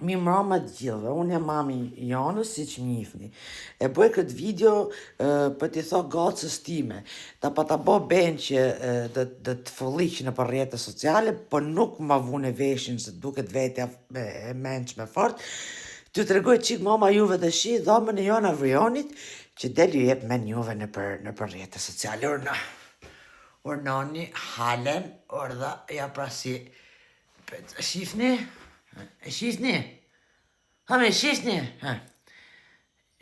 Mi mrama të gjithëve, unë jam mami Janës, si që njifni. E bëj këtë video për t'i tho gacës time, ta pa ta bo ben që dhe të fëlliq në për rrjetet sociale, për nuk ma vune veshin se duket vetja e menç me fort, t'ju të regoj qik mama juve dhe shi, dhamën e Jana Vrionit, që del ju jep men juve në për rrjetet sociale. Urnani, halen, orda, ja prasi, shifni? E shifni? Ha me shifni?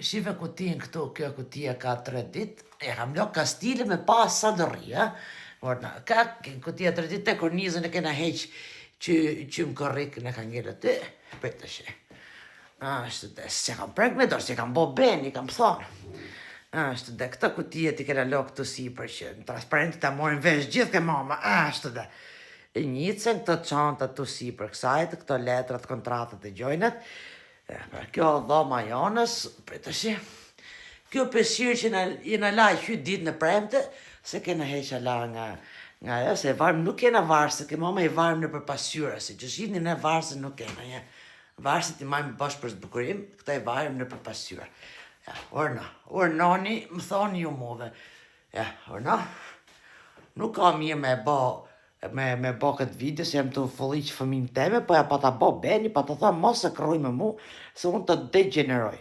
Shife kutin këtu, kjo kutia ka 3 dit, e kam lo kastile me pas sa dërri, ka kutia 3 dit, te kornizën e kena heq që më korrik në ka ngellë të, për të shi. Ashtë dhe, se kam prek me dorë, se kam bo ben, i kam thonë. Ashtë dhe, këta kutia ti kena lo këtu si për që në transparenti ta morin vesh gjithë ke mama, ashtë dhe. E njëtësen këto qantat të si për kësajtë, këto letrat, kontratët e gjojnët. Kjo dhoma Janës, për të shi. Kjo pësirë që jena la i qytë ditë në premte, se kena heqa la nga jo, se varmë nuk kena varse, ke mama i varmë në për pasyra, se që shqipni në varse nuk kena, varse ti majmë bashkë për zbukurim, këta i varmë në për pasyra. Urnani, më thoni ju move. Urna, nuk ka mirë me bo këtë video, se jem të fëlliq fëmin teme, po ja pa ta bo beni, pa ta tha mos e kërruj me mu, se unë të degeneroj,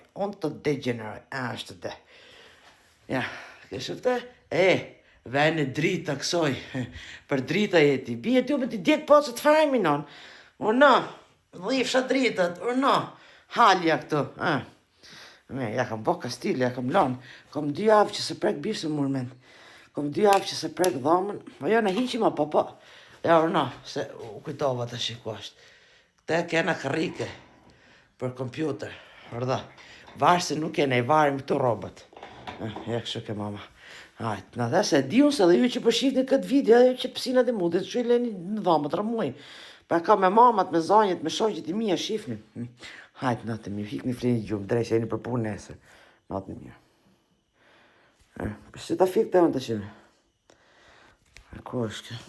ashtë të. Këshëfte? Vene drita kësoj, për drita jeti, bje t'ju me t'i djekë po që t'fajmi non, urna, dhifsha dritat, urna, halja këtu, ja kam bo kastil, ja kam lanë, kom 2 javë që se prek bishë murmen, kom 2 javë që se prek dhamën, ma jo në hiqi ma papa, urna, se u kujtova të shikuasht, këte kena karike për kompjuter, vërda, varë se nuk kena i varim këtu robot, kështu ke mama. Hajt, në dhe se di unë se dhe ju që përshifni këtë video, edhe ju që pësinat e mundit, që i leni në dhamët, ramuj. Pa ka me mamat, me zanjit, me shoqit i mija shifni. Hajt, natë mi, hik një flini gjumë, drejsh e një për punë nesër. Natë një. Për që ta fik të më të qenë? Ko është kjo?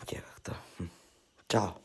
Kjeka këta. Ciao.